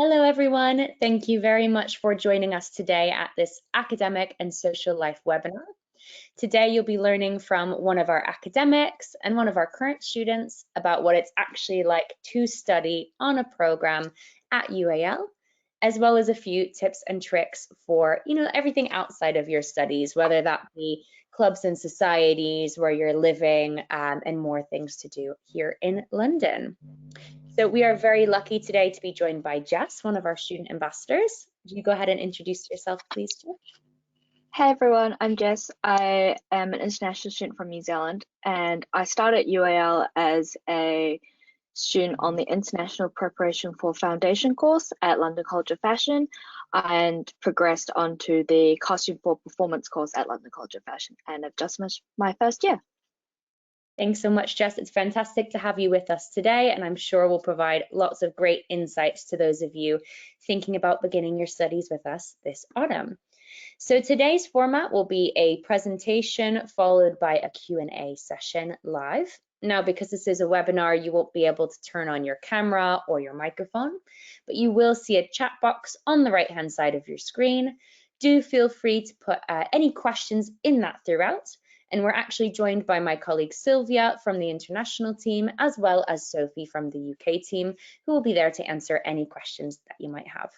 Hello, everyone. Thank you very much for joining us today at this academic and social life webinar. Today, you'll be learning from one of our academics and one of our current students about what it's actually like to study on a program at UAL, as well as a few tips and tricks for, everything outside of your studies, whether that be clubs and societies, where you're living, and more things to do here in London. So we are very lucky today to be joined by Jess, one of our student ambassadors. Would you go ahead and introduce yourself, please, Jess? Hey everyone, I'm Jess. I am an international student from New Zealand and I started at UAL as a student on the International Preparation for Foundation course at London College of Fashion and progressed onto the Costume for Performance course at London College of Fashion, and I've just finished my first year. Thanks so much, Jess. It's fantastic to have you with us today, and I'm sure we'll provide lots of great insights to those of you thinking about beginning your studies with us this autumn. So today's format will be a presentation followed by a Q&A session live. Now, because this is a webinar, you won't be able to turn on your camera or your microphone, but you will see a chat box on the right-hand side of your screen. Do feel free to put any questions in that throughout. And we're actually joined by my colleague Sylvia from the international team, as well as Sophie from the UK team, who will be there to answer any questions that you might have.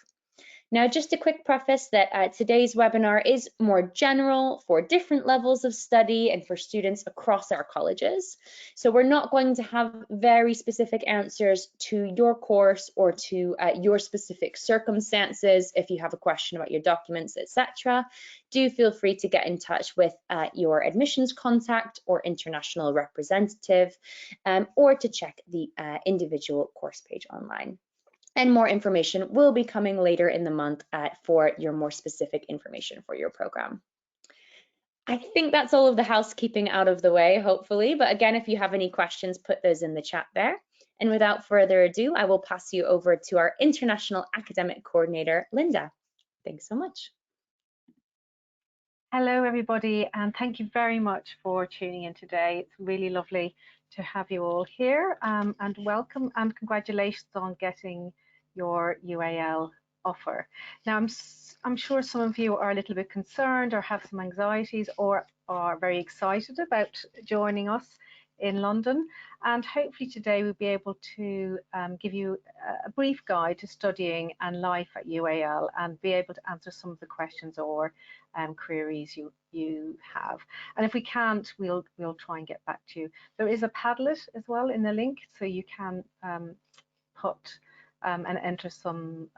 Now, just a quick preface that today's webinar is more general for different levels of study and for students across our colleges. So we're not going to have very specific answers to your course or to your specific circumstances. If you have a question about your documents, etc., do feel free to get in touch with your admissions contact or international representative, or to check the individual course page online. And more information will be coming later in the month for your more specific information for your program. I think that's all of the housekeeping out of the way, hopefully. But again, if you have any questions, put those in the chat there. And without further ado, I will pass you over to our International Academic Coordinator, Linda. Thanks so much. Hello, everybody, and thank you very much for tuning in today. It's really lovely to have you all here, and welcome and congratulations on getting your UAL offer. Now, I'm sure some of you are a little bit concerned or have some anxieties or are very excited about joining us in London, and hopefully today we'll be able to give you a brief guide to studying and life at UAL and be able to answer some of the questions or queries you have. And if we can't, we'll try and get back to you. There is a Padlet as well in the link, so you can put and enter some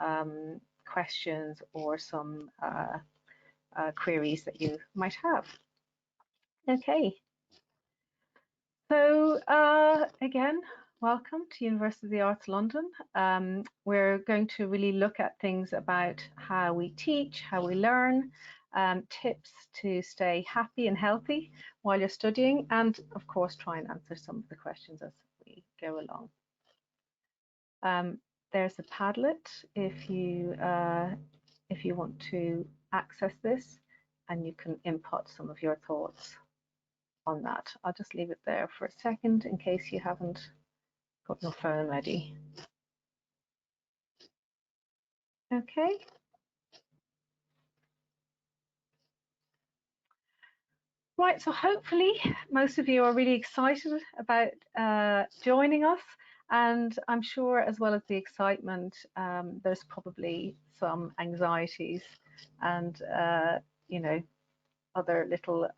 questions or some queries that you might have. Okay. So again, welcome to University of the Arts London. We're going to really look at things about how we teach, how we learn, tips to stay happy and healthy while you're studying, and of course try and answer some of the questions as we go along. There's a Padlet if you want to access this, and you can input some of your thoughts on that. I'll just leave it there for a second in case you haven't got your phone ready. Okay. Right, so hopefully most of you are really excited about joining us, and I'm sure as well as the excitement, there's probably some anxieties and you know, other little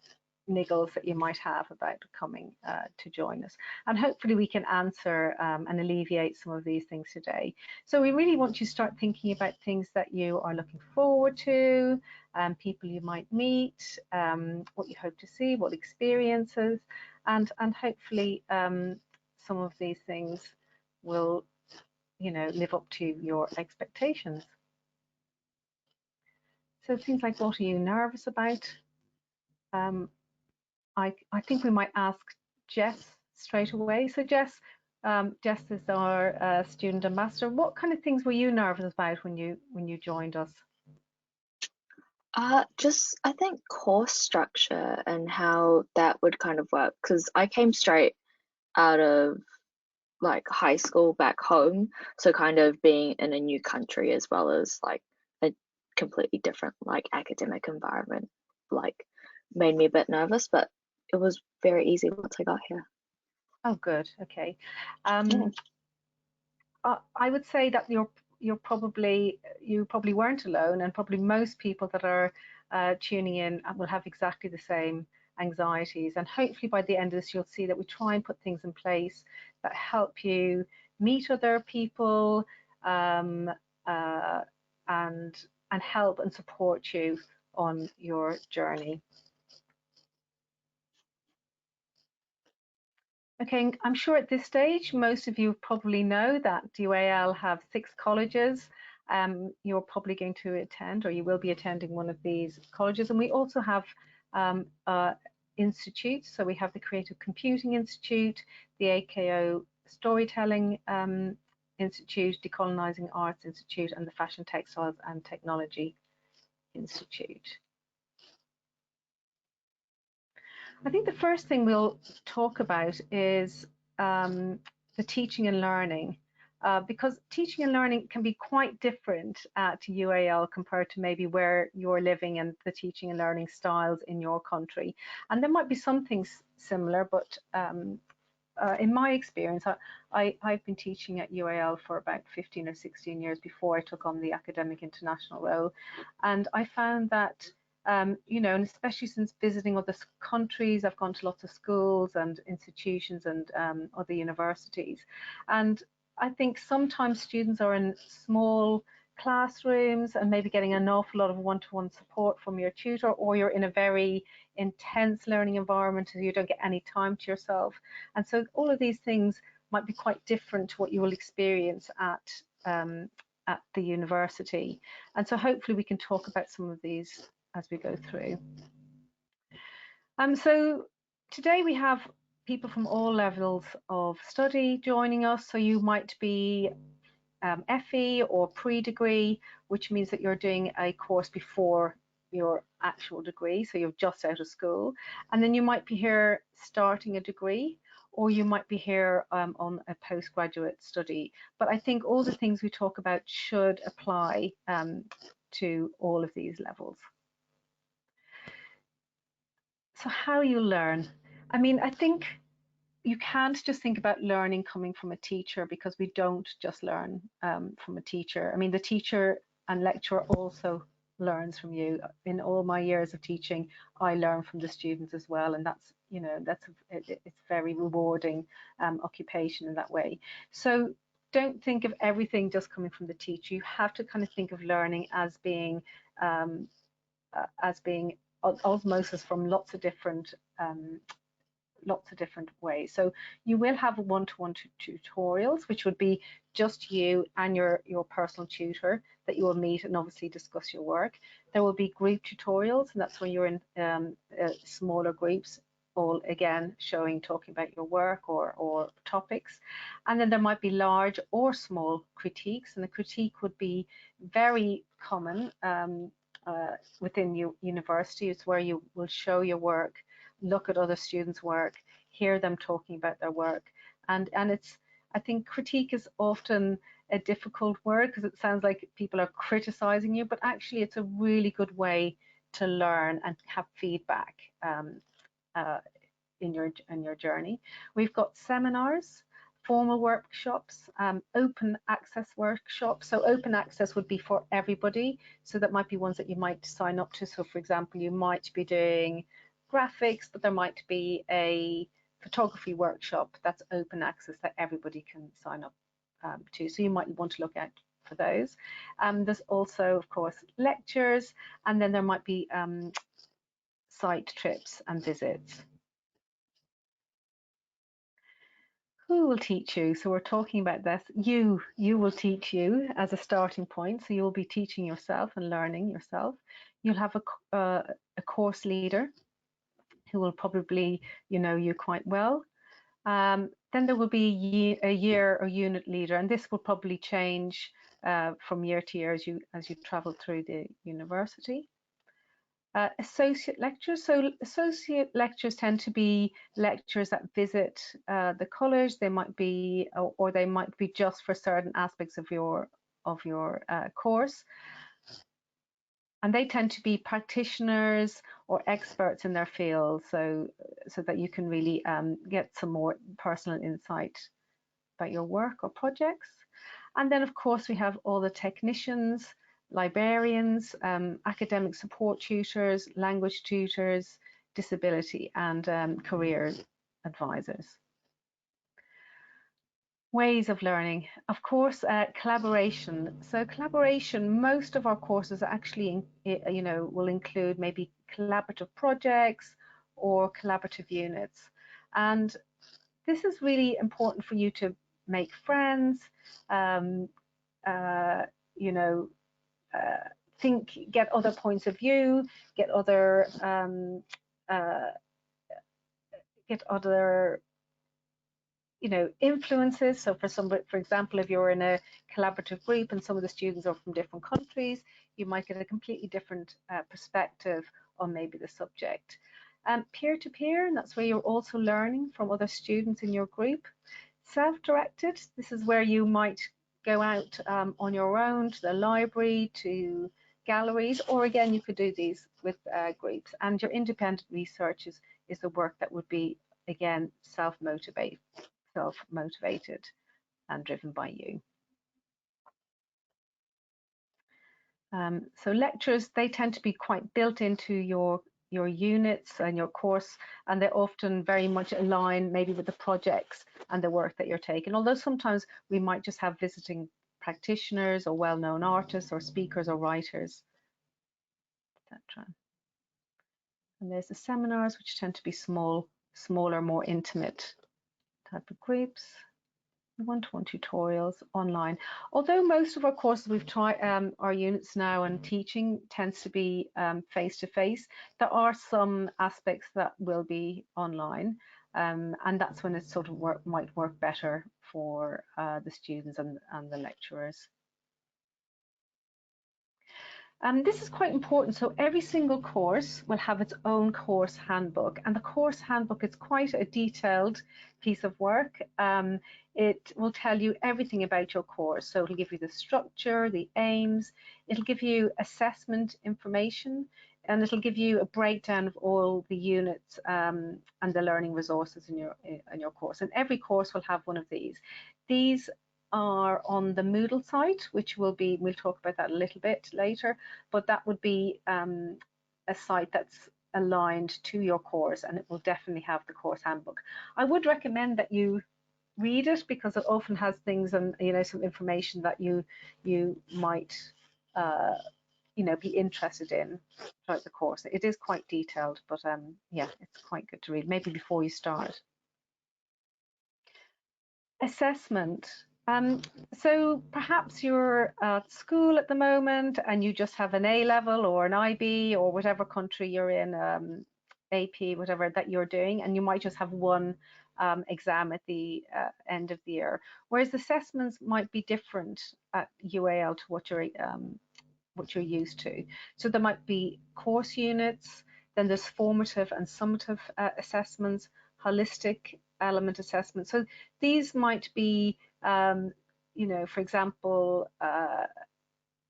niggles that you might have about coming to join us, and hopefully we can answer and alleviate some of these things today. So we really want you to start thinking about things that you are looking forward to, people you might meet, what you hope to see, what experiences, and hopefully some of these things will, you know, live up to your expectations. So things like, what are you nervous about? I think we might ask Jess straight away. So Jess is our student ambassador. What kind of things were you nervous about when you joined us? Just I think course structure and how that would kind of work, because I came straight out of like high school back home, so kind of being in a new country as well as like a completely different like academic environment like made me a bit nervous, but it was very easy once I got here. Oh, good. Okay. Yeah. I would say that you probably weren't alone, and probably most people that are tuning in will have exactly the same anxieties. And hopefully by the end of this, you'll see that we try and put things in place that help you meet other people, um, uh, and help and support you on your journey. Okay, I'm sure at this stage, most of you probably know that UAL have 6 colleges. You're probably going to attend, or you will be attending one of these colleges. And we also have institutes. So we have the Creative Computing Institute, the AKO Storytelling Institute, Decolonizing Arts Institute, and the Fashion, Textiles and Technology Institute. I think the first thing we'll talk about is the teaching and learning, because teaching and learning can be quite different to UAL compared to maybe where you're living and the teaching and learning styles in your country. And there might be some things similar, but in my experience, I've been teaching at UAL for about 15 or 16 years before I took on the academic international role. And I found that you know, and especially since visiting other countries, I've gone to lots of schools and institutions and other universities. And I think sometimes students are in small classrooms and maybe getting an awful lot of one-to-one support from your tutor, or you're in a very intense learning environment and you don't get any time to yourself. And so all of these things might be quite different to what you will experience at the university. And so hopefully we can talk about some of these as we go through. So today we have people from all levels of study joining us. So you might be FE or pre-degree, which means that you're doing a course before your actual degree, so you're just out of school. And then you might be here starting a degree, or you might be here on a postgraduate study. But I think all the things we talk about should apply to all of these levels. So how you learn. I mean, I think you can't just think about learning coming from a teacher, because we don't just learn from a teacher. I mean, the teacher and lecturer also learns from you. In all my years of teaching, I learn from the students as well, and that's, you know, it's very rewarding occupation in that way. So don't think of everything just coming from the teacher. You have to kind of think of learning as being osmosis from lots of different ways. So you will have one-to-one tutorials, which would be just you and your personal tutor that you will meet and obviously discuss your work. There will be group tutorials, and that's when you're in smaller groups, all again talking about your work or topics. And then there might be large or small critiques, and the critique would be very common within your university. It's where you will show your work, look at other students' work, hear them talking about their work. And it's, I think critique is often a difficult word because it sounds like people are criticizing you, but actually it's a really good way to learn and have feedback in your journey. We've got seminars, formal workshops, open access workshops. So open access would be for everybody. So that might be ones that you might sign up to. So for example, you might be doing graphics, but there might be a photography workshop that's open access that everybody can sign up to. So you might want to look out for those. There's also, of course, lectures, and then there might be site trips and visits. Who will teach you? So we're talking about this. You will teach you as a starting point. So you'll be teaching yourself and learning yourself. You'll have a course leader who will probably know you quite well. Then there will be a year or unit leader, and this will probably change from year to year as you travel through the university. Associate lectures. So associate lectures tend to be lectures that visit the college. They might be, or they might be just for certain aspects of your course. And they tend to be practitioners or experts in their field, so that you can really get some more personal insight about your work or projects. And then, of course, we have all the technicians, librarians, academic support tutors, language tutors, disability and career advisors. Ways of learning, of course, collaboration. So collaboration, most of our courses actually, will include maybe collaborative projects or collaborative units. And this is really important for you to make friends, get other points of view, get other influences. So for example, if you're in a collaborative group and some of the students are from different countries, you might get a completely different perspective on maybe the subject. Peer-to-peer, and that's where you're also learning from other students in your group. Self-directed, this is where you might go out on your own to the library, to galleries, or again, you could do these with groups. And your independent research is the work that would be, again, self-motivated and driven by you. So lectures, they tend to be quite built into your units and your course, and they often very much align maybe with the projects and the work that you're taking. Although sometimes we might just have visiting practitioners or well-known artists or speakers or writers, etc. And there's the seminars, which tend to be smaller, more intimate type of groups. One-to-one tutorials online. Although most of our courses we've tried, our units now and teaching tends to be face-to-face, there are some aspects that will be online, and that's when it sort of might work better for the students and the lecturers. This is quite important. So every single course will have its own course handbook, and the course handbook is quite a detailed piece of work. It will tell you everything about your course. So it'll give you the structure, the aims, it'll give you assessment information, and it'll give you a breakdown of all the units and the learning resources in your course. And every course will have one of these. These are on the Moodle site, which we'll talk about that a little bit later, but that would be a site that's aligned to your course, and it will definitely have the course handbook. I would recommend that you read it because it often has things and some information that you might be interested in throughout the course. It is quite detailed, but yeah, it's quite good to read, maybe before you start. Assessment. So perhaps you're at school at the moment and you just have an A level or an IB or whatever country you're in, AP, whatever that you're doing, and you might just have one exam at the end of the year. Whereas assessments might be different at UAL to what you're used to. So there might be course units, then there's formative and summative assessments, holistic element assessment. So these might be, for example,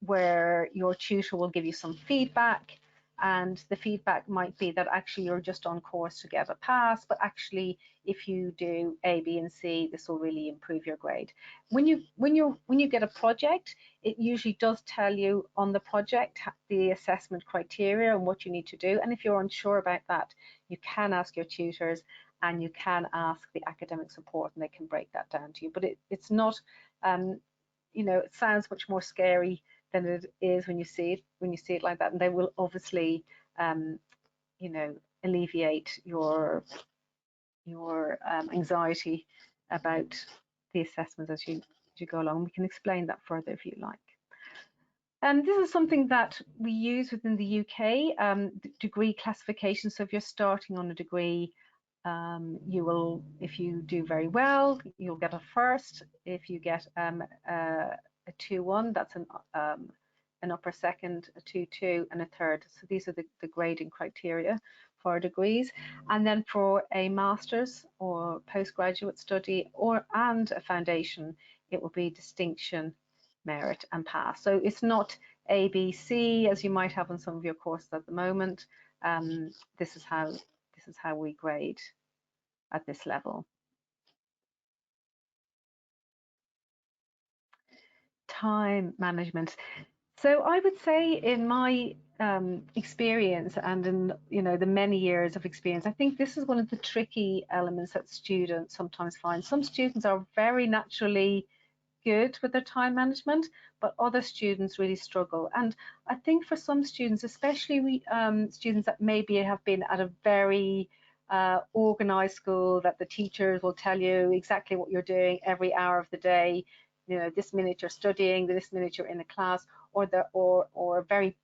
where your tutor will give you some feedback, and the feedback might be that actually you're just on course to get a pass, but actually if you do A, B, and C, this will really improve your grade. When you get a project, it usually does tell you on the project the assessment criteria and what you need to do. And if you're unsure about that, you can ask your tutors and you can ask the academic support, and they can break that down to you. But it's not, it sounds much more scary than it is when you see it like that, and they will obviously alleviate your anxiety about the assessments as you go along. We can explain that further if you like. And this is something that we use within the UK, degree classification. So if you're starting on a degree, you will, if you do very well, you'll get a first. If you get a 2-1, that's an upper second, a 2-2, and a third. So these are the grading criteria for degrees. And then for a master's or postgraduate study and a foundation, it will be distinction, merit, and pass. So it's not A, B, C as you might have on some of your courses at the moment. This is how we grade at this level. Time management. So I would say in my experience and in the many years of experience, I think this is one of the tricky elements that students sometimes find. Some students are very naturally good with their time management, but other students really struggle. And I think for some students, especially students that maybe have been at a very organized school, that the teachers will tell you exactly what you're doing every hour of the day, this minute you're studying, this minute you're in a class, or very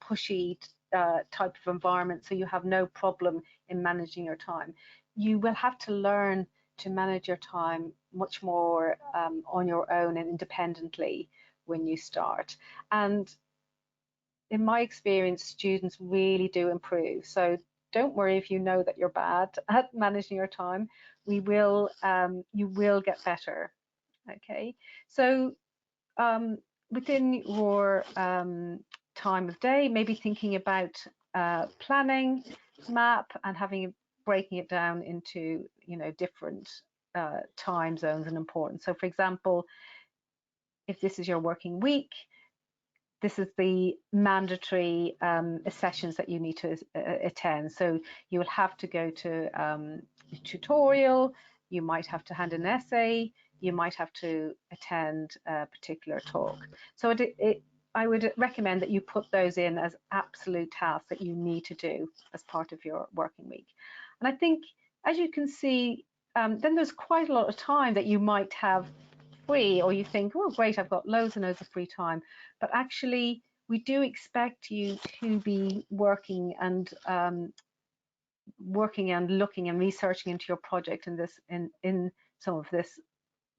pushy type of environment, so you have no problem in managing your time. You will have to learn to manage your time much more on your own and independently when you start. And in my experience, students really do improve. So don't worry if you know that you're bad at managing your time. You will get better. Okay, so within your time of day, maybe thinking about planning, map, and breaking it down into different time zones and importance. So for example, if this is your working week, this is the mandatory sessions that you need to attend. So you will have to go to a tutorial, you might have to hand an essay, you might have to attend a particular talk. So I would recommend that you put those in as absolute tasks that you need to do as part of your working week. And I think, as you can see, then there's quite a lot of time that you might have free, or you think, oh great, I've got loads and loads of free time, but actually we do expect you to be working and looking and researching into your project in some of this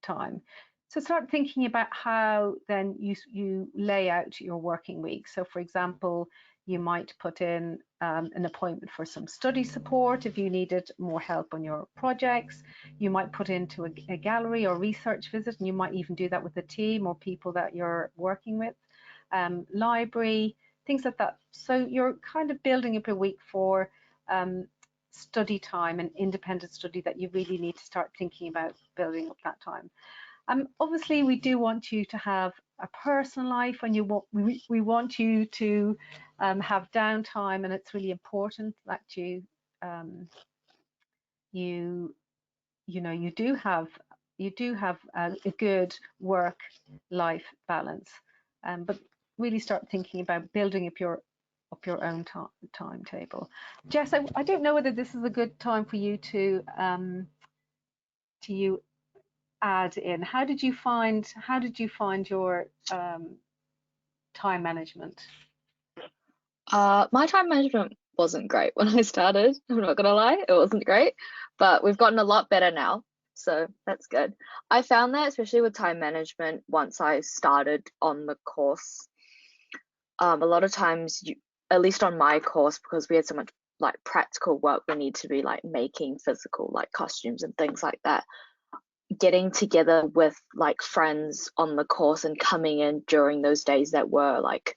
time. So start thinking about how then you lay out your working week. So for example, you might put in an appointment for some study support if you needed more help on your projects. You might put into a gallery or research visit, and you might even do that with a team or people that you're working with. Library, things like that. So you're kind of building up a week for study time and independent study that you really need to start thinking about building up that time. Obviously, we do want you to have a personal life, and we want you to have downtime, and it's really important that you do have a good work-life balance, but really start thinking about building up your own timetable. Jess, I don't know whether this is a good time for you to add in. How did you find your time management? My time management wasn't great when I started. I'm not gonna lie, it wasn't great, but we've gotten a lot better now, so that's good. I found that especially with time management, once I started on the course, a lot of times at least on my course, because we had so much like practical work, we need to be like making physical like costumes and things like that. Getting together with like friends on the course and coming in during those days that were like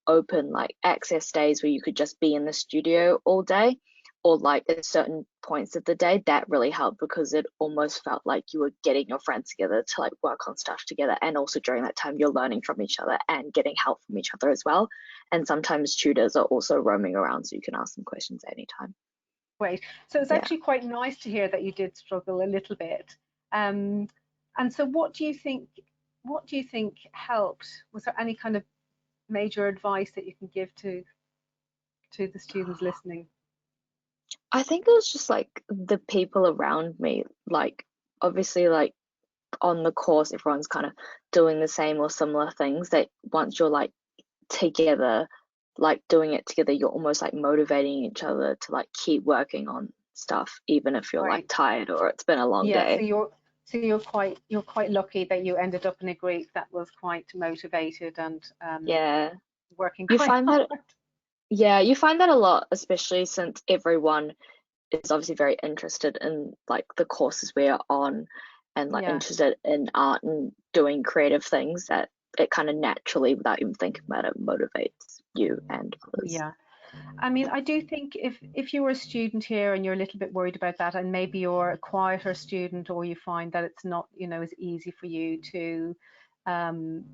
open like access days where you could just be in the studio all day, or like at certain points of the day, that really helped, because it almost felt like you were getting your friends together to like work on stuff together. And also during that time you're learning from each other and getting help from each other as well, and sometimes tutors are also roaming around so you can ask them questions at any time. Great. So it's actually quite nice to hear that you did struggle a little bit. And so what do you think helped? Was there any kind of major advice that you can give to the students listening? I think it was just like the people around me, like obviously like on the course everyone's kind of doing the same or similar things, that once you're like together, like doing it together, you're almost like motivating each other to like keep working on stuff even if you're like tired or it's been a long day. So you're quite lucky that you ended up in a group that was quite motivated and Yeah, working you quite find hard. that, yeah, you find that a lot, especially since everyone is obviously very interested in like the courses we're on and like Yeah. interested in art and doing creative things, that it kind of naturally, without even thinking about it, motivates you and others. Yeah. I mean, I do think if you were a student here and you're a little bit worried about that, and maybe you're a quieter student, or you find that it's not, as easy for you to, um,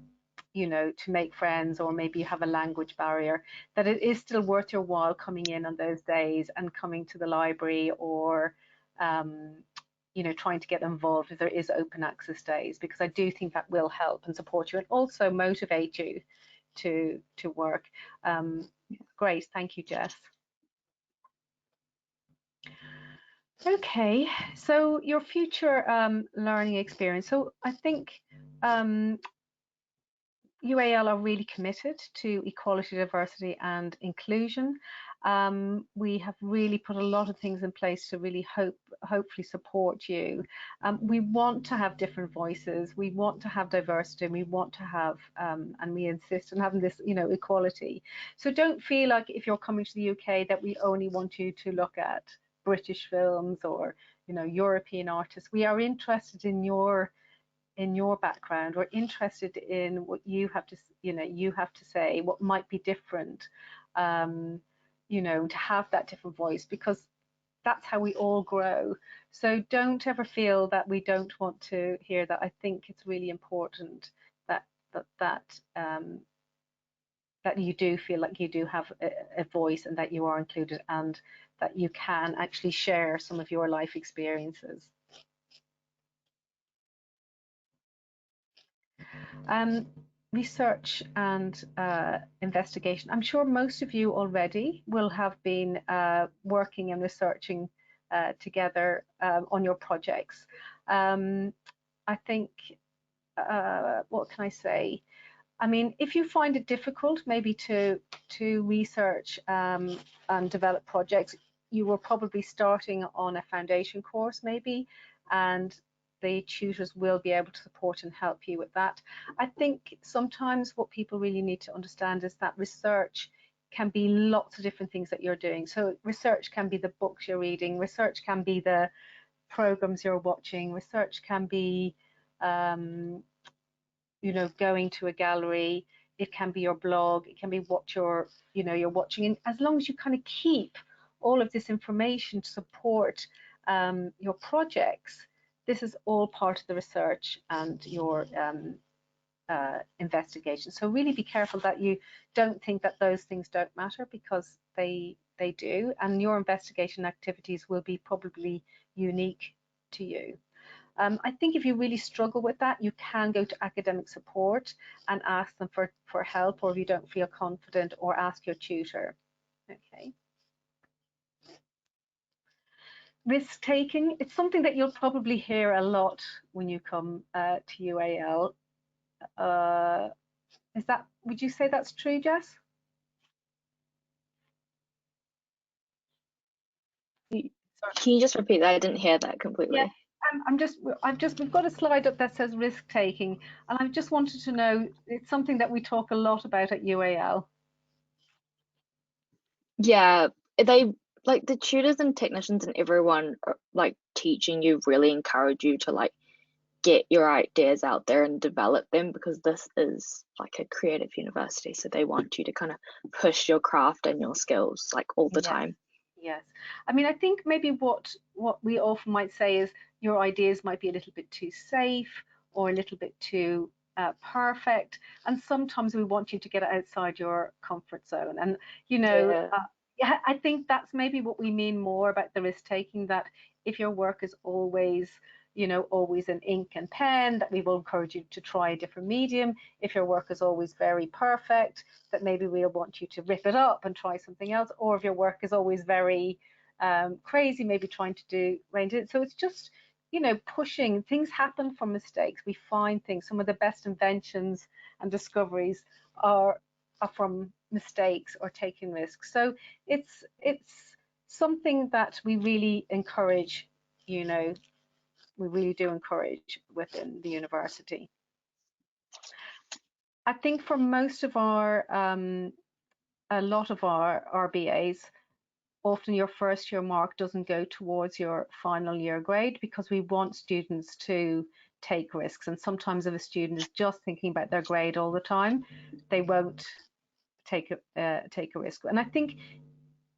to make friends, or maybe you have a language barrier, that it is still worth your while coming in on those days and coming to the library, or, trying to get involved if there is open access days, because I do think that will help and support you and also motivate you to work. Great, thank you, Jess. Okay, so your future learning experience. So I think UAL are really committed to equality, diversity and inclusion. We have really put a lot of things in place to really hopefully support you. We want to have different voices, we want to have diversity, and we want to have, and we insist on having this, equality. So don't feel like if you're coming to the UK that we only want you to look at British films or, European artists. We are interested in your background. We're interested in what you have to, you have to say, what might be different, to have that different voice, because that's how we all grow. So don't ever feel that we don't want to hear that. I think it's really important that that you do feel like you do have a voice and that you are included and that you can actually share some of your life experiences. Research and investigation. I'm sure most of you already will have been working and researching together on your projects. I think, what can I say? I mean, if you find it difficult maybe to research and develop projects, you were probably starting on a foundation course maybe, and the tutors will be able to support and help you with that. I think sometimes what people really need to understand is that research can be lots of different things that you're doing. So research can be the books you're reading, research can be the programs you're watching, research can be going to a gallery, it can be your blog, it can be what you're watching. And as long as you kind of keep all of this information to support your projects, this is all part of the research and your investigation. So really be careful that you don't think that those things don't matter, because they do, and your investigation activities will be probably unique to you. I think if you really struggle with that, you can go to academic support and ask them for help, or if you don't feel confident, or ask your tutor. Okay. Risk taking, it's something that you'll probably hear a lot when you come to UAL. Would you say that's true, Jess? Can you just repeat that? I didn't hear that Yeah, completely. we've got a slide up that says risk taking, and I just wanted to know, it's something that we talk a lot about at UAL. Yeah, they like the tutors and technicians and everyone like teaching you really encourage you to like get your ideas out there and develop them, because this is like a creative university, so they want you to kind of push your craft and your skills like all the Yes, time. yes. I mean, I think maybe what we often might say is your ideas might be a little bit too safe or a little bit too perfect, and sometimes we want you to get outside your comfort zone. And Yeah, yeah, I think that's maybe what we mean more about the risk taking. That if your work is always always in ink and pen, that we will encourage you to try a different medium. If your work is always very perfect, that maybe we'll want you to rip it up and try something else. Or if your work is always very crazy, maybe trying to range it. So it's just, pushing. Things happen from mistakes. We find things. Some of the best inventions and discoveries are from mistakes or taking risks. So it's something that we really encourage, we really do encourage within the university. I think for most of our, a lot of our BAs, often your first year mark doesn't go towards your final year grade, because we want students to take risks. And sometimes if a student is just thinking about their grade all the time, they won't take a risk. And I think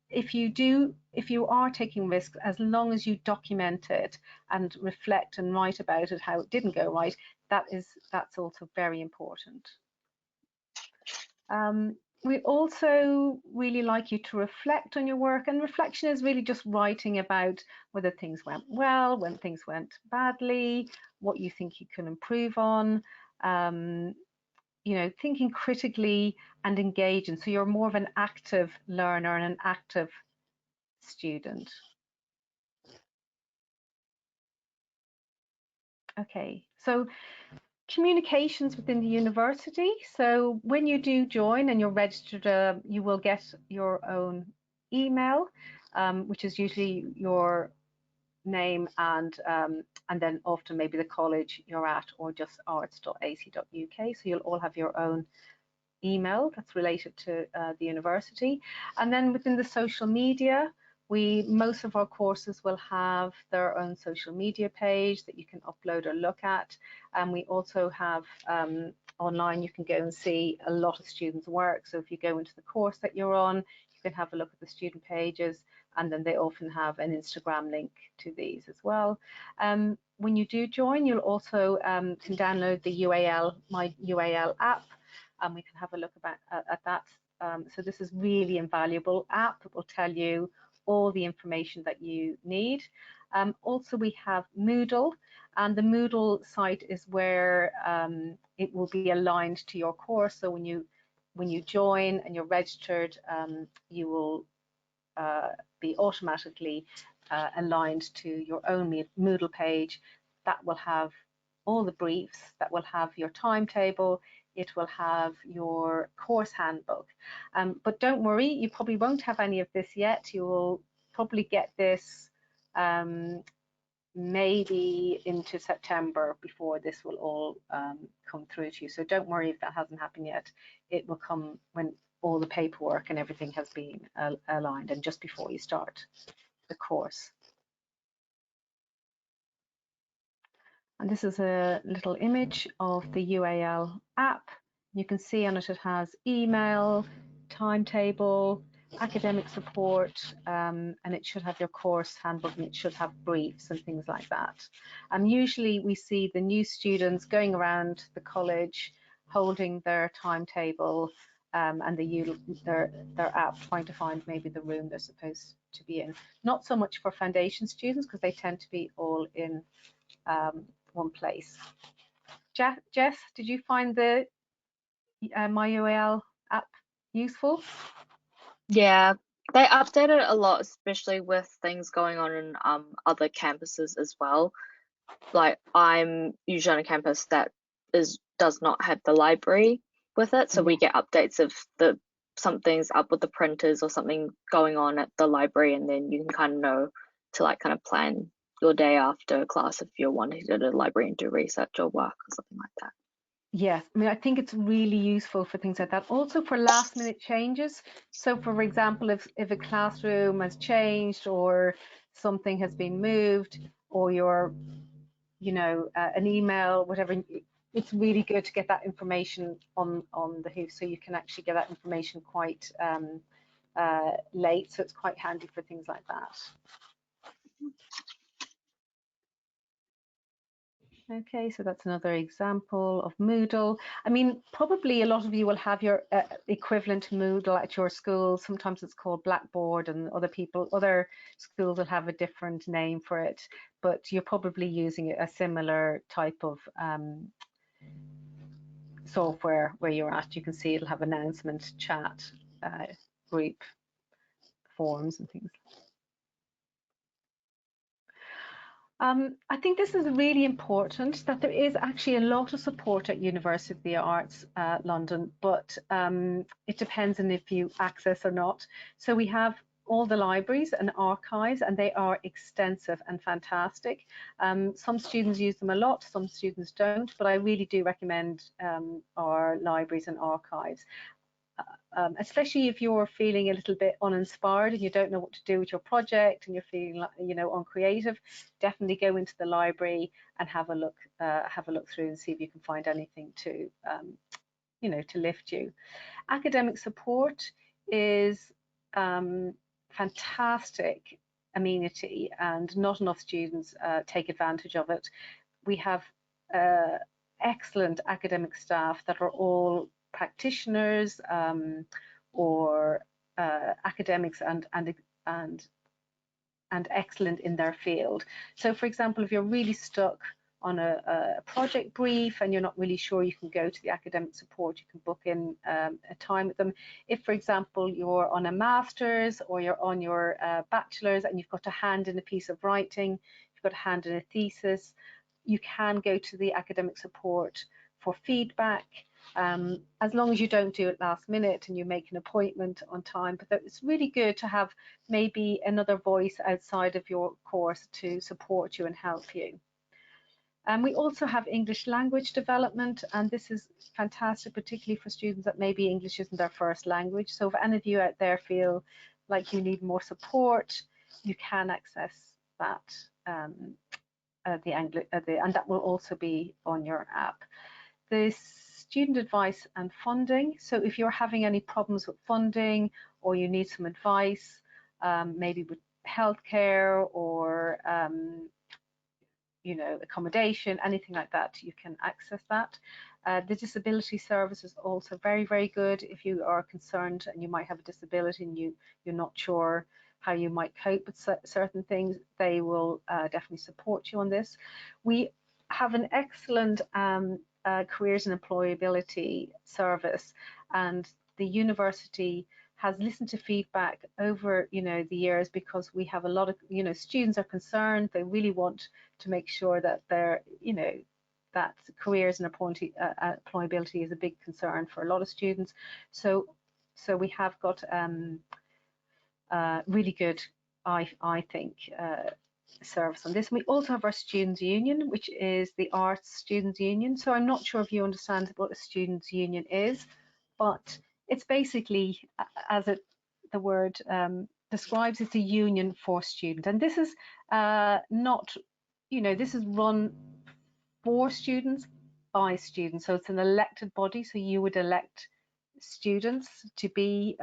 if you are taking risks, as long as you document it and reflect and write about it, how it didn't go right, that's also very important. We also really like you to reflect on your work, and reflection is really just writing about whether things went well, when things went badly, what you think you can improve on, you know, thinking critically and engaging. So you're more of an active learner and an active student. Okay, so communications within the university. So when you do join and you're registered, you will get your own email, which is usually your name and then often maybe the college you're at, or just arts.ac.uk. So you'll all have your own email that's related to the university. And then within the social media, most of our courses will have their own social media page that you can upload or look at. And we also have online, you can go and see a lot of students' work. So if you go into the course that you're on, you can have a look at the student pages, and then they often have an Instagram link to these as well. When you do join, you'll also can download the My UAL app, and we can have a look at that. So this is really invaluable app. It will tell you all the information that you need. Also, we have Moodle, and the Moodle site is where it will be aligned to your course. So when you join and you're registered, you will be automatically aligned to your own Moodle page that will have all the briefs, that will have your timetable, it will have your course handbook. But don't worry, you probably won't have any of this yet. You will probably get this maybe into September before this will all come through to you. So don't worry if that hasn't happened yet. It will come when all the paperwork and everything has been aligned, and just before you start the course. And this is a little image of the UAL app. You can see on it, it has email, timetable, academic support, and it should have your course handbook, and it should have briefs and things like that. And usually we see the new students going around the college holding their timetable and their app, trying to find maybe the room they're supposed to be in. Not so much for foundation students, because they tend to be all in one place. Jess, did you find the My UAL app useful? Yeah, they update it a lot, especially with things going on in other campuses as well. Like, I'm usually on a campus that does not have the library with it, so we get updates of something's up with the printers or something going on at the library, and then you can kind of know to like kind of plan your day after class if you're wanting to go to the library and do research or work or something like that. Yes, I mean, I think it's really useful for things like that. Also for last minute changes. So for example, if a classroom has changed or something has been moved, or your, you know, an email, whatever, it's really good to get that information on the hoof, so you can actually get that information quite late. So it's quite handy for things like that. Okay, so that's another example of Moodle. I mean, probably a lot of you will have your equivalent to Moodle at your school. Sometimes it's called Blackboard, and other schools will have a different name for it, but you're probably using a similar type of software where you're at. You can see it'll have announcement, chat, group, forums and things. I think this is really important, that there is actually a lot of support at University of the Arts London, but it depends on if you access or not. So we have all the libraries and archives, and they are extensive and fantastic. Some students use them a lot, some students don't, but I really do recommend our libraries and archives. Especially if you're feeling a little bit uninspired and you don't know what to do with your project and you're feeling like, you know, uncreative, definitely go into the library and have a look through and see if you can find anything to you know, to lift you. Academic support is fantastic amenity, and not enough students take advantage of it. We have excellent academic staff that are all practitioners or academics and excellent in their field. So, for example, if you're really stuck on a project brief and you're not really sure, you can go to the academic support. You can book in a time with them. If, for example, you're on a master's or you're on your bachelor's and you've got to hand in a piece of writing, you've got to hand in a thesis, you can go to the academic support for feedback, as long as you don't do it last minute and you make an appointment on time. But it's really good to have maybe another voice outside of your course to support you and help you. And we also have English language development, and this is fantastic, particularly for students that maybe English isn't their first language. So if any of you out there feel like you need more support, you can access that, and that will also be on your app. The student advice and funding. So if you're having any problems with funding or you need some advice, maybe with healthcare or you know, accommodation, anything like that, you can access that. The disability service is also very, very good. If you are concerned and you might have a disability and you're not sure how you might cope with certain things, they will definitely support you on this. We have an excellent careers and employability service, and the university has listened to feedback over, you know, the years, because we have a lot of, you know, students are concerned. They really want to make sure that they're, you know, that careers and employability is a big concern for a lot of students. So we have got really good, I think, service on this. And we also have our Students' Union, which is the Arts Students' Union. So I'm not sure if you understand what a Students' Union is, but it's basically, as the word describes, it's a union for students. And this is not, you know, this is run for students by students. So it's an elected body. So you would elect students to be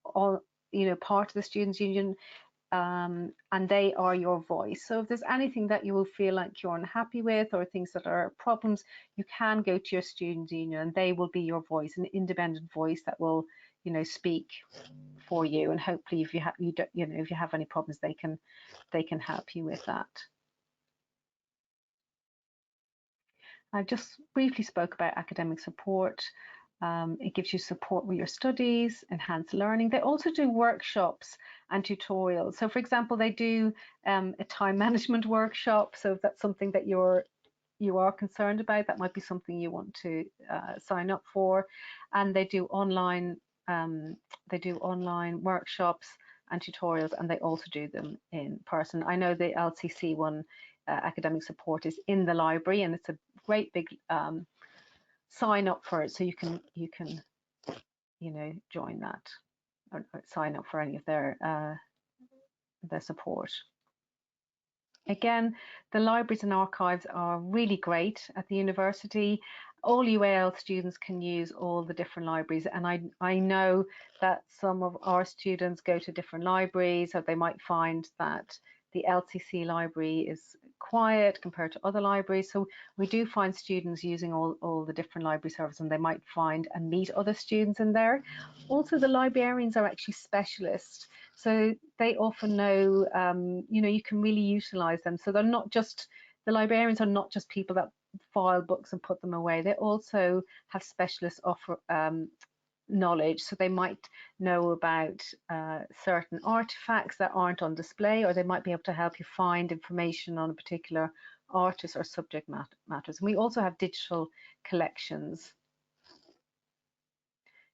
all, you know, part of the Students' Union. And they are your voice. So if there's anything that you will feel like you're unhappy with or things that are problems, you can go to your Students' Union and they will be your voice, an independent voice that will, you know, speak for you. And hopefully, if you have, you know, if you have any problems, they can help you with that. I just briefly spoke about academic support. It gives you support with your studies, enhanced learning. They also do workshops and tutorials. So for example, they do a time management workshop. So if that's something that you are concerned about, that might be something you want to sign up for. And they do online workshops and tutorials, and they also do them in person. I know the LCC one, academic support, is in the library, and it's a great big sign up for it, so you can you know, join that or sign up for any of their support. Again, the libraries and archives are really great at the university. All UAL students can use all the different libraries, and I know that some of our students go to different libraries, or they might find that the LCC library is quiet compared to other libraries. So we do find students using all the different library services, and they might find and meet other students in there. Also, the librarians are actually specialists, so they often know, you know, you can really utilize them. So they're not just, the librarians are not just people that file books and put them away. They also have specialist knowledge, so they might know about certain artifacts that aren't on display, or they might be able to help you find information on a particular artist or subject matters. And we also have digital collections.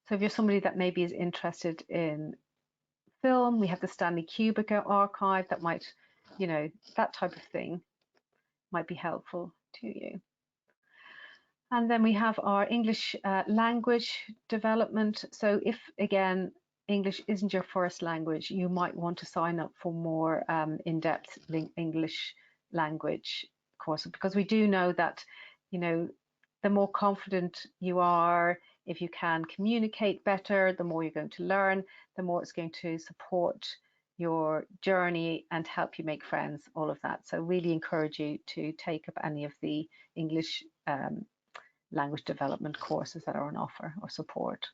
So if you're somebody that maybe is interested in film. We have the Stanley Kubrick archive that might, you know, that type of thing might be helpful to you. And then we have our English language development. So if, again, English isn't your first language, you might want to sign up for more in-depth English language courses, because we do know that, you know, the more confident you are, if you can communicate better, the more you're going to learn, the more it's going to support your journey and help you make friends, all of that. So really encourage you to take up any of the English language development courses that are on offer or support.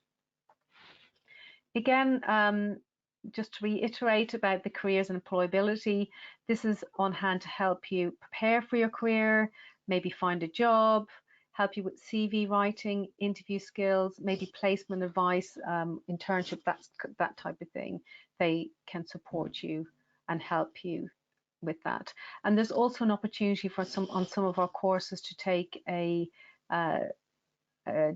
Again, just to reiterate about the careers and employability, this is on hand to help you prepare for your career, maybe find a job, help you with CV writing, interview skills, maybe placement advice, internship, that type of thing. They can support you and help you with that. And there's also an opportunity for on some of our courses to take a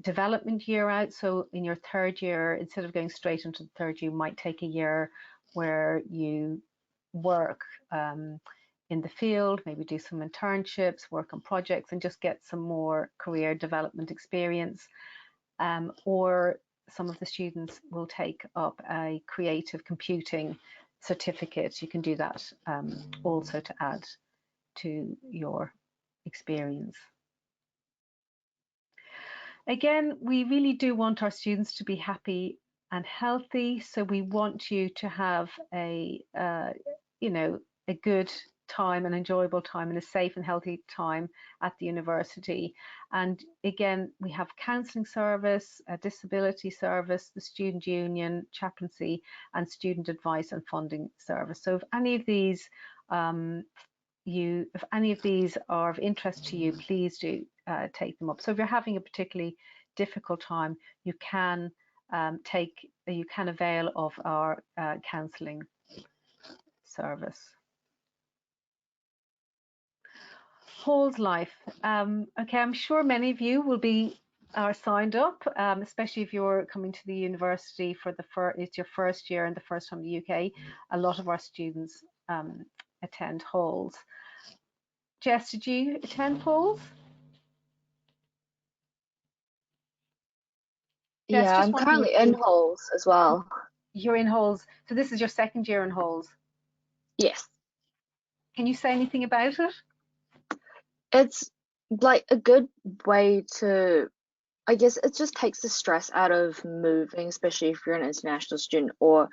development year out. So in your third year, instead of going straight into the third, you might take a year where you work in the field, maybe do some internships, work on projects, and just get some more career development experience. Or some of the students will take up a creative computing certificate. You can do that also to add to your experience. Again, we really do want our students to be happy and healthy, so we want you to have a you know, a good time, an enjoyable time, and a safe and healthy time at the university. And again, we have counselling service, a disability service, the student union, chaplaincy, and student advice and funding service. So if any of these if any of these are of interest to you, please do take them up. So if you're having a particularly difficult time, you can avail of our counselling service. Halls life. Okay, I'm sure many of you are signed up, especially if you're coming to the university for it's your first year and the first time in the UK. A lot of our students attend halls. Jess, did you attend halls? Jess, Yeah, I'm currently in halls as well. You're in halls. So this is your second year in halls? Yes. Can you say anything about it? It's like a good way to, I guess it just takes the stress out of moving, especially if you're an international student or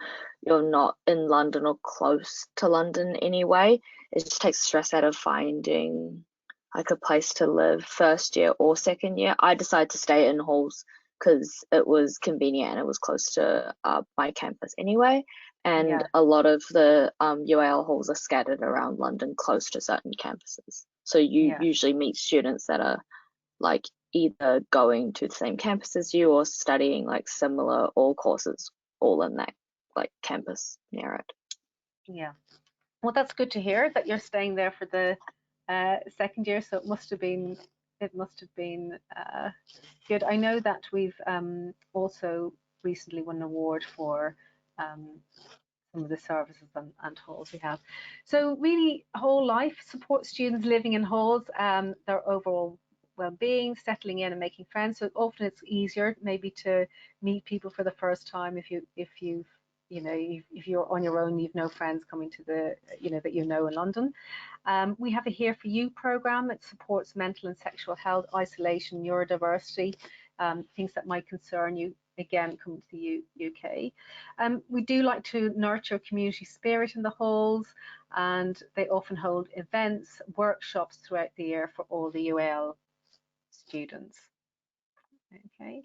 you're not in London or close to London anyway. It just takes the stress out of finding like a place to live first year or second year. I decided to stay in halls because it was convenient and it was close to my campus anyway. And Yeah. a lot of the UAL halls are scattered around London close to certain campuses. So you usually meet students that are like either going to the same campus as you or studying like similar all courses all in that like campus near it. Yeah. Well, that's good to hear that you're staying there for the second year. So it must have been good. I know that we've also recently won an award for some of the services and halls we have. So really, whole life supports students living in halls, their overall well-being, settling in and making friends. So often it's easier maybe to meet people for the first time if you're on your own, you've no friends coming to the that in London. We have a Here For You program. It supports mental and sexual health, isolation, neurodiversity, things that might concern you. Again, coming to the UK. We do like to nurture community spirit in the halls, and they often hold events, workshops throughout the year for all the UAL students. Okay.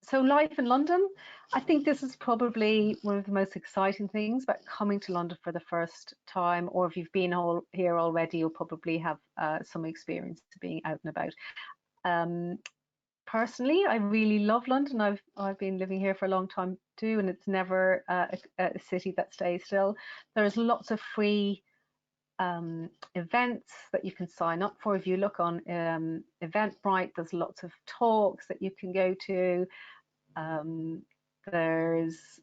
So life in London, I think this is probably one of the most exciting things about coming to London for the first time, or if you've been here already, you'll probably have some experience being out and about. Personally, I really love London. I've been living here for a long time too, and it's never a city that stays still. There's lots of free events that you can sign up for. If you look on Eventbrite, there's lots of talks that you can go to. There's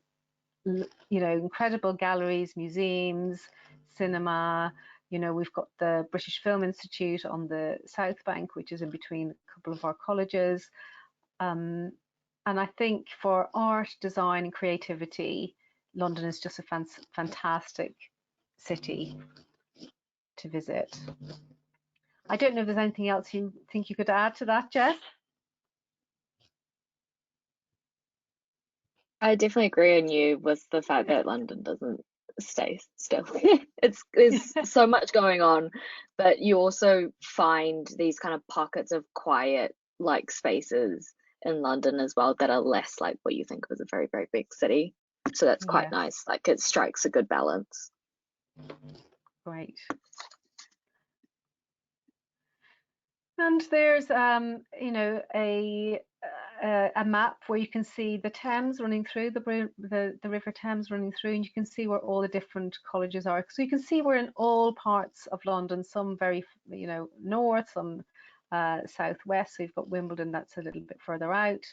incredible galleries, museums, cinema. We've got the British Film Institute on the South Bank, which is in between a couple of our colleges. And I think for art, design and creativity, London is just a fantastic city to visit. I don't know if there's anything else you think you could add to that, Jess? I definitely agree on you with the fact that London doesn't stay still. There's so much going on, but you also find these kind of pockets of quiet like spaces in London as well that are less like what you think of as a very, very big city. So that's quite nice. Like it strikes a good balance. Great. And there's a map where you can see the Thames running through, the River Thames running through, and you can see where all the different colleges are. So you can see we're in all parts of London, some very north, some southwest. So you've got Wimbledon, that's a little bit further out,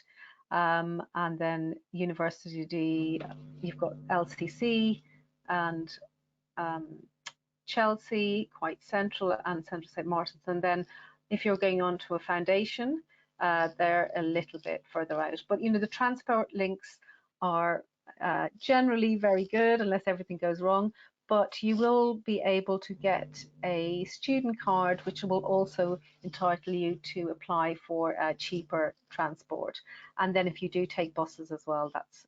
and then University D, you've got LCC and Chelsea, quite central, and Central St Martin's. And then if you're going on to a foundation, they're a little bit further out. But the transport links are generally very good unless everything goes wrong. But you will be able to get a student card, which will also entitle you to apply for cheaper transport. And then if you do take buses as well, that's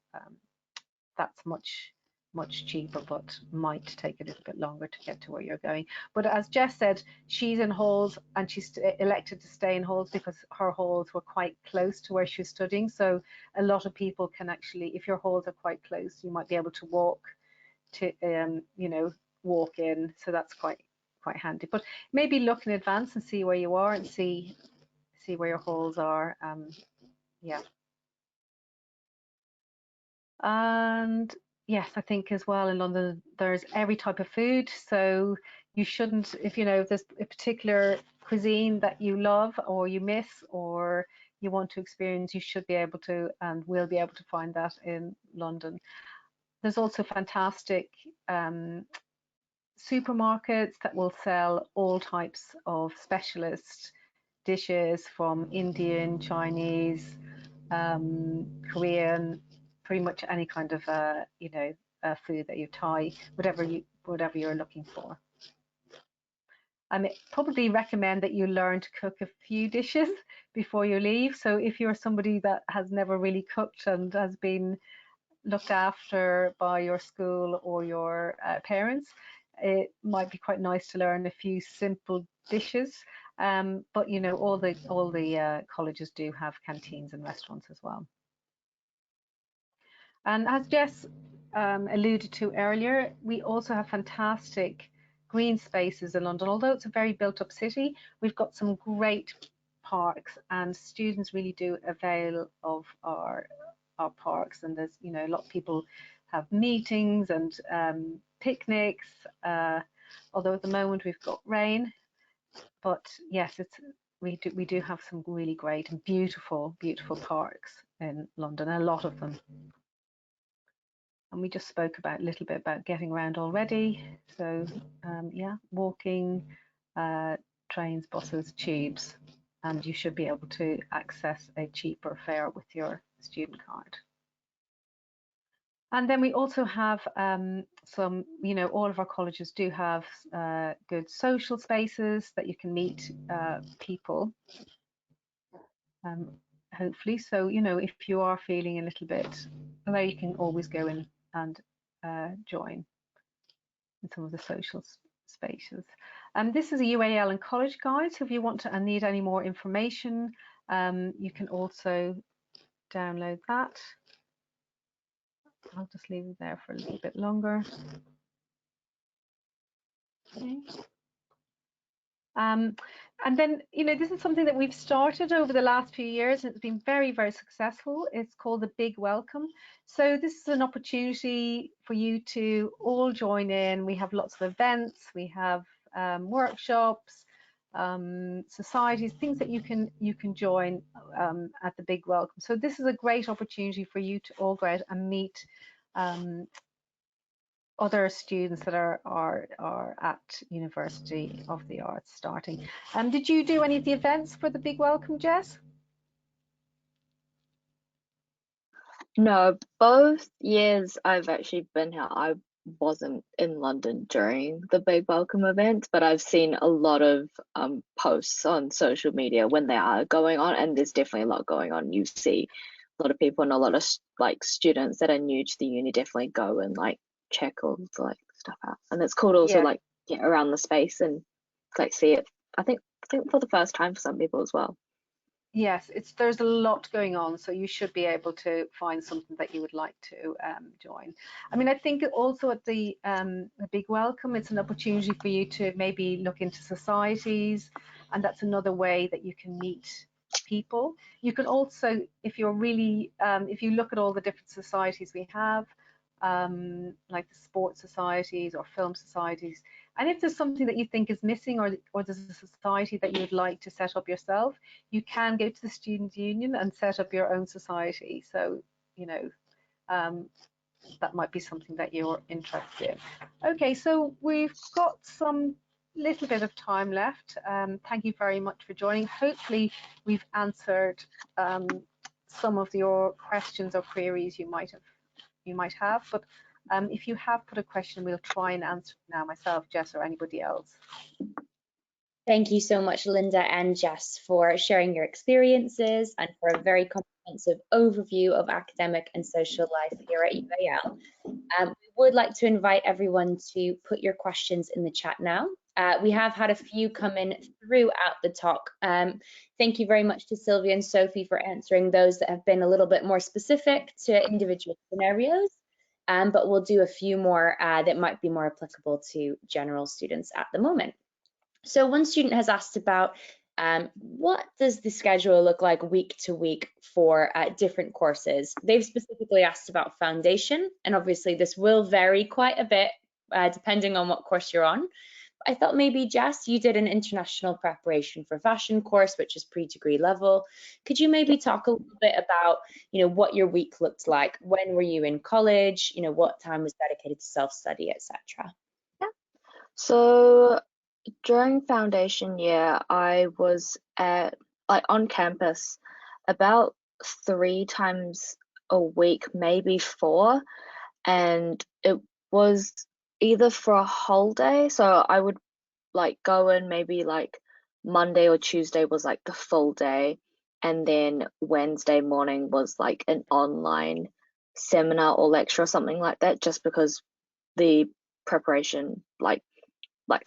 much cheaper, but might take a little bit longer to get to where you're going. But as Jess said, she's in halls and she's elected to stay in halls because her halls were quite close to where she was studying. So a lot of people can actually, if your halls are quite close, you might be able to walk walk in. So that's quite handy. But maybe look in advance and see where you are and see where your halls are. Yeah. And yes, I think as well in London there's every type of food, so you shouldn't, if there's a particular cuisine that you love or you miss or you want to experience, you should be able to and will be able to find that in London. There's also fantastic supermarkets that will sell all types of specialist dishes from Indian, Chinese, Korean, pretty much any kind of food that you Thai, whatever you're looking for. I probably recommend that you learn to cook a few dishes before you leave. So if you're somebody that has never really cooked and has been looked after by your school or your parents, it might be quite nice to learn a few simple dishes. But all the colleges do have canteens and restaurants as well. And as Jess alluded to earlier, we also have fantastic green spaces in London. Although it's a very built-up city, we've got some great parks, and students really do avail of our parks. And there's a lot of people have meetings and picnics. Although at the moment we've got rain, but yes, we do have some really great and beautiful parks in London, a lot of them. And we just spoke a little bit about getting around already. So yeah, walking, trains, buses, tubes, and you should be able to access a cheaper fare with your student card. And then we also have some, all of our colleges do have good social spaces that you can meet people, hopefully. So, if you are feeling a little bit, well, you can always go in and join in some of the social spaces. This is a UAL and College guide, so if you want to and need any more information, you can also download that. I'll just leave it there for a little bit longer. Okay. And then, this is something that we've started over the last few years, and it's been very, very successful. It's called the Big Welcome. So this is an opportunity for you to all join in. We have lots of events, we have workshops, societies, things that you can join at the Big Welcome. So this is a great opportunity for you to all go out and meet other students that are at University of the Arts starting. Did you do any of the events for the Big Welcome, Jess? No, both years I've actually been here, I wasn't in London during the Big Welcome event, but I've seen a lot of posts on social media when they are going on, and there's definitely a lot going on. You see a lot of people and a lot of like students that are new to the uni definitely go and like check all the like stuff out, and it's cool to also Yeah. like get around the space and like see it. I think for the first time for some people as well. Yes, there's a lot going on, so you should be able to find something that you would like to join. I mean, I think also at the Big Welcome, it's an opportunity for you to maybe look into societies, and that's another way that you can meet people. You can also, if you're really, if you look at all the different societies we have, like the sports societies or film societies, and if there's something that you think is missing, or there's a society that you would like to set up yourself, you can go to the student union and set up your own society. So, you know, that might be something that you're interested in. Okay, so we've got some little bit of time left. Thank you very much for joining. Hopefully we've answered some of your questions or queries you might have, but if you have put a question, we'll try and answer it now, myself, Jess, or anybody else. Thank you so much, Linda and Jess, for sharing your experiences and for a very comprehensive overview of academic and social life here at UAL. We would like to invite everyone to put your questions in the chat now. We have had a few come in throughout the talk. Thank you very much to Sylvia and Sophie for answering those that have been a little bit more specific to individual scenarios. But we'll do a few more that might be more applicable to general students at the moment. So one student has asked about what does the schedule look like week to week for different courses? They've specifically asked about foundation, and obviously this will vary quite a bit depending on what course you're on. I thought maybe, Jess, you did an international preparation for fashion course, which is pre-degree level. Could you maybe talk a little bit about, what your week looked like? When were you in college? What time was dedicated to self-study, etc.? Yeah. So during foundation year, I was on campus about 3 times a week, maybe 4, and it was either for a whole day. So I would like go in maybe like Monday or Tuesday was like the full day, and then Wednesday morning was like an online seminar or lecture or something like that, just because the preparation like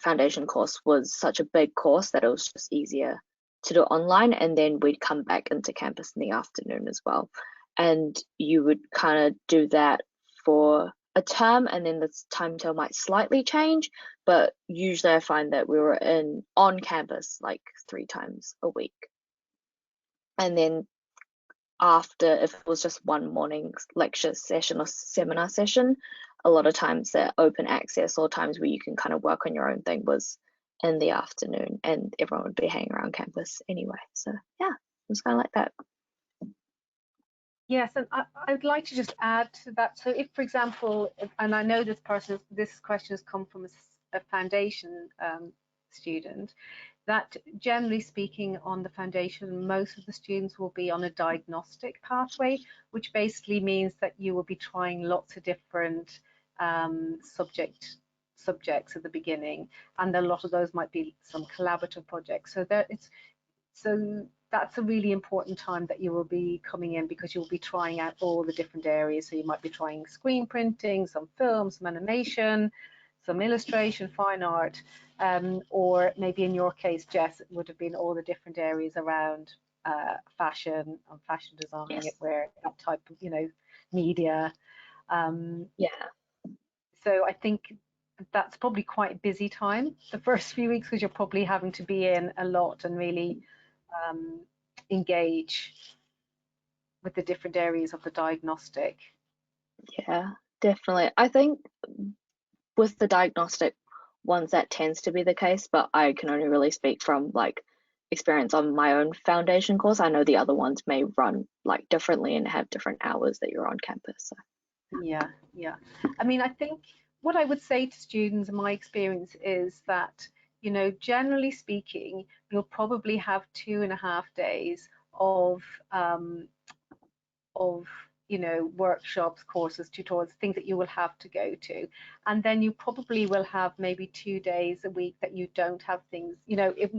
foundation course was such a big course that it was just easier to do online, and then we'd come back into campus in the afternoon as well, and you would kind of do that for a term, and then the timetable might slightly change, but usually I find that we were on campus like 3 times a week. And then after, if it was just one morning lecture session or seminar session, a lot of times the open access or times where you can kind of work on your own thing was in the afternoon, and everyone would be hanging around campus anyway. So yeah, it was kind of like that. Yes, and I'd like to just add to that. So if, for example, and I know this question has come from a foundation student, that generally speaking on the foundation, most of the students will be on a diagnostic pathway, which basically means that you will be trying lots of different subjects at the beginning, and a lot of those might be some collaborative projects. So that's a really important time that you will be coming in, because you'll be trying out all the different areas. So you might be trying screen printing, some film, some animation, some illustration, fine art, or maybe in your case, Jess, it would have been all the different areas around fashion and fashion design, Yes. where that type of, media. Yeah. So I think that's probably quite a busy time the first few weeks, because you're probably having to be in a lot and really engage with the different areas of the diagnostic. Yeah, definitely. I think with the diagnostic ones that tends to be the case, but I can only really speak from like experience on my own foundation course. I know the other ones may run like differently and have different hours that you're on campus. So. Yeah, yeah. I mean, I think what I would say to students in my experience is that, you know, generally speaking, you'll probably have 2.5 days um, of you know, workshops, courses, tutorials, things that you will have to go to, and then you probably will have maybe 2 days a week that you don't have things, you know, if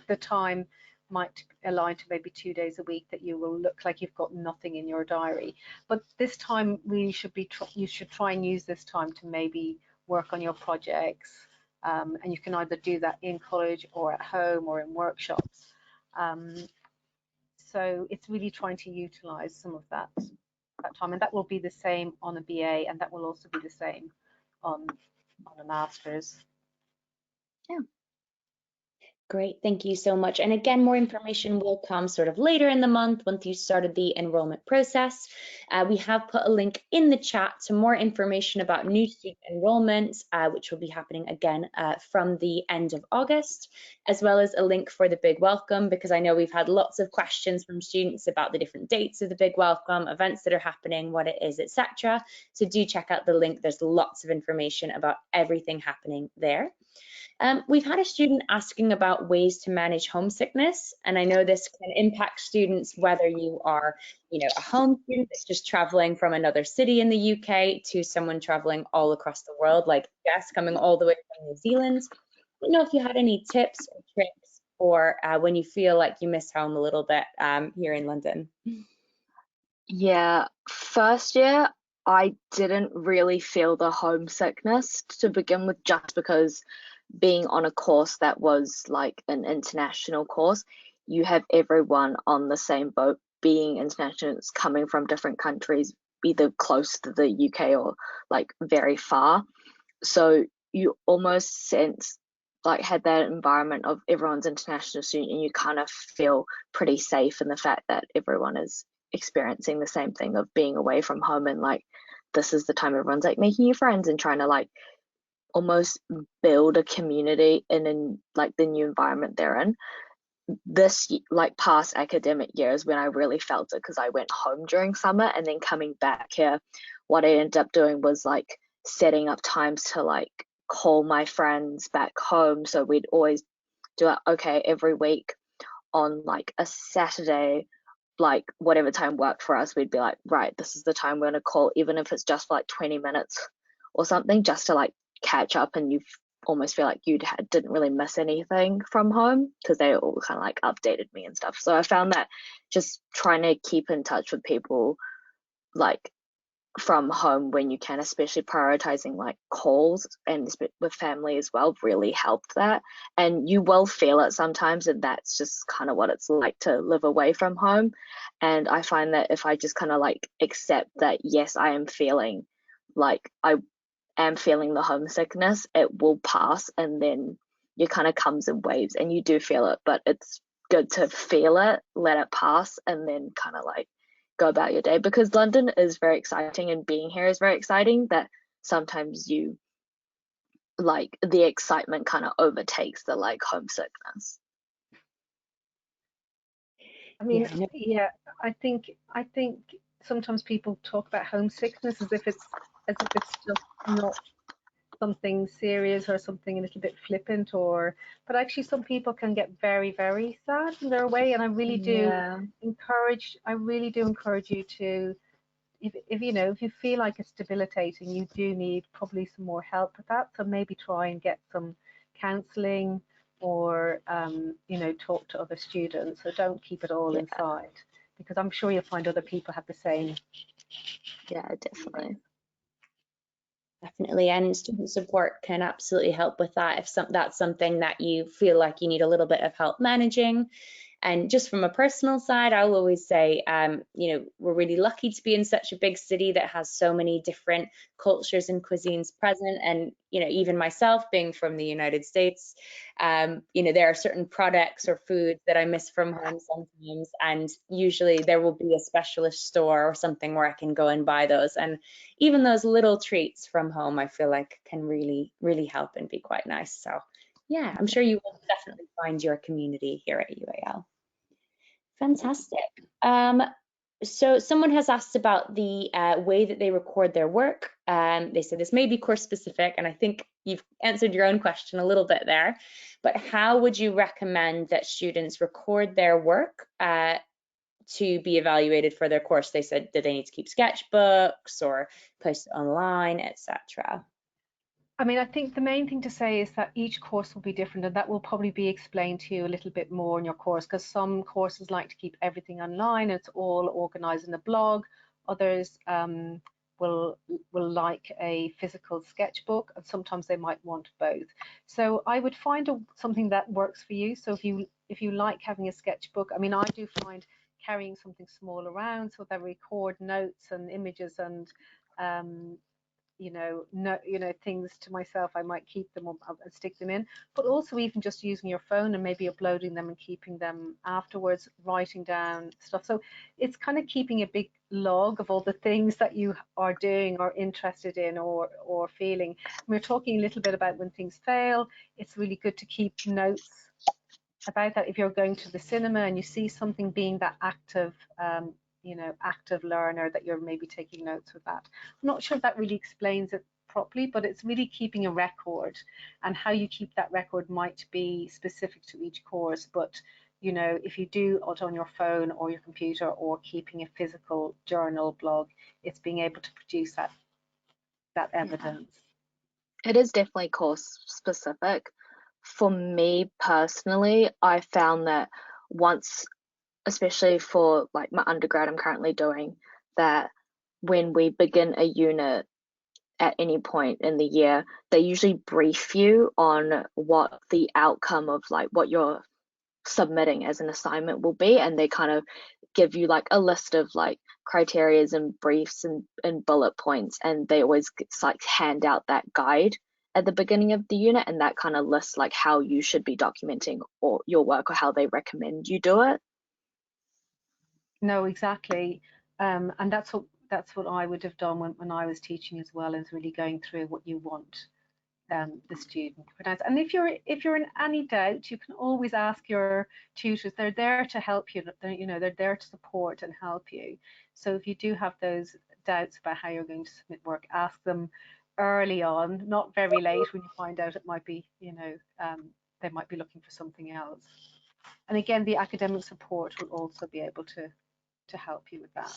the time might align to maybe 2 days a week that you will look like you've got nothing in your diary. But this time really should be you should try and use this time to maybe work on your projects, and you can either do that in college or at home or in workshops. um, so it's really trying to utilize some of that time, and that will be the same on a BA, and that will also be the same on a master's. Yeah. Great, thank you so much. And again, more information will come sort of later in the month once you started the enrollment process. We have put a link in the chat to more information about new student enrollment, which will be happening again from the end of August, as well as a link for the Big Welcome, because I know we've had lots of questions from students about the different dates of the Big Welcome, events that are happening, what it is, etc. So do check out the link. There's lots of information about everything happening there. We've had a student asking about ways to manage homesickness, and I know this can impact students whether you are, you know, a home student that's just traveling from another city in the UK to someone traveling all across the world, like Jess coming all the way from New Zealand. I don't know if you had any tips or tricks for when you feel like you miss home a little bit here in London. Yeah, first year I didn't really feel the homesickness to begin with, just because being on a course that was like an international course, you have everyone on the same boat. Being international, it's coming from different countries, either close to the UK or like very far. So you almost sense like had that environment of everyone's international student, and you kind of feel pretty safe in the fact that everyone is experiencing the same thing of being away from home, and like this is the time everyone's like making new friends and trying to like almost build a community in like the new environment they're in. This like past academic year is when I really felt it, because I went home during summer, and then coming back here, what I ended up doing was like setting up times to like call my friends back home. So we'd always do it, okay, every week on like a Saturday, like whatever time worked for us, we'd be like, right, this is the time we're gonna call, even if it's just for like 20 minutes or something, just to like catch up, and you almost feel like you didn't really miss anything from home, because they all kind of like updated me and stuff. So I found that just trying to keep in touch with people like from home when you can, especially prioritizing like calls and with family as well, really helped that. And you will feel it sometimes, and that's just kind of what it's like to live away from home. And I find that if I just kind of like accept that, yes, I am feeling like I am feeling the homesickness, it will pass, and then it kind of comes in waves and you do feel it, but it's good to feel it, let it pass, and then kind of like go about your day, because London is very exciting and being here is very exciting, that sometimes you like the excitement kind of overtakes the like homesickness. I mean, yeah, I think sometimes people talk about homesickness as if it's just not something serious or something a little bit flippant, or but actually some people can get very, very sad in their way, and I really do encourage you to, if you know, if you feel like it's debilitating, you do need probably some more help with that. So maybe try and get some counselling, or you know, talk to other students. So don't keep it all inside, because I'm sure you'll find other people have the same. Yeah, definitely. Definitely, and student support can absolutely help with that if that's something that you feel like you need a little bit of help managing. And just from a personal side, I'll always say, you know, we're really lucky to be in such a big city that has so many different cultures and cuisines present. And, you know, even myself being from the United States, you know, there are certain products or foods that I miss from home sometimes. And usually there will be a specialist store or something where I can go and buy those. And even those little treats from home, I feel like can really, really help and be quite nice. So yeah, I'm sure you will definitely find your community here at UAL. Fantastic. So someone has asked about the way that they record their work. They said this may be course specific, and I think you've answered your own question a little bit there, but how would you recommend that students record their work to be evaluated for their course? They said, do they need to keep sketchbooks or post it online, etc.? I mean, I think the main thing to say is that each course will be different, and that will probably be explained to you a little bit more in your course, because some courses like to keep everything online, it's all organized in a blog. Others will like a physical sketchbook, and sometimes they might want both. So I would find something that works for you. So if you like having a sketchbook, I mean, I do find carrying something small around so that I record notes and images and things to myself. I might keep them and stick them in, but also even just using your phone and maybe uploading them and keeping them afterwards, writing down stuff. So it's kind of keeping a big log of all the things that you are doing or interested in or feeling. And we're talking a little bit about when things fail. It's really good to keep notes about that. If you're going to the cinema and you see something, being that active active learner, that you're maybe taking notes with that. I'm not sure if that really explains it properly, but it's really keeping a record, and how you keep that record might be specific to each course. But if you do it on your phone or your computer, or keeping a physical journal blog, it's being able to produce that evidence. It is definitely course specific. For me personally, I found that once, especially for like my undergrad I'm currently doing, that when we begin a unit at any point in the year, they usually brief you on what the outcome of like what you're submitting as an assignment will be, and they kind of give you like a list of like criterias and briefs and bullet points, and they always like hand out that guide at the beginning of the unit, and that kind of lists like how you should be documenting or your work, or how they recommend you do it. No, exactly. And that's what I would have done when I was teaching as well, is really going through what you want the student to pronounce. And if you're in any doubt, you can always ask your tutors. They're there to help you. They're there to support and help you. So if you do have those doubts about how you're going to submit work, ask them early on, not very late when you find out it might be, they might be looking for something else. And again, the academic support will also be able to help you with that.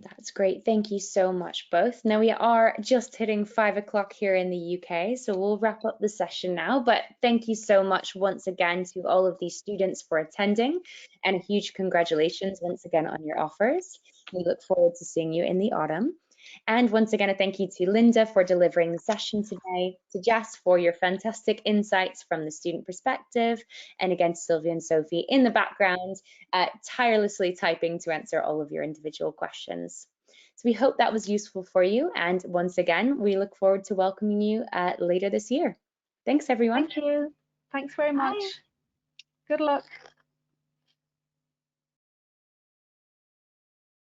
That's great. Thank you so much, both. Now we are just hitting 5 o'clock here in the UK, so we'll wrap up the session now. But thank you so much once again to all of these students for attending, and a huge congratulations once again on your offers. We look forward to seeing you in the autumn. And once again, a thank you to Linda for delivering the session today, to Jess for your fantastic insights from the student perspective, and again to Sylvia and Sophie in the background, tirelessly typing to answer all of your individual questions. So we hope that was useful for you. And once again, we look forward to welcoming you later this year. Thanks, everyone. Thank you. Thanks very much. Good luck.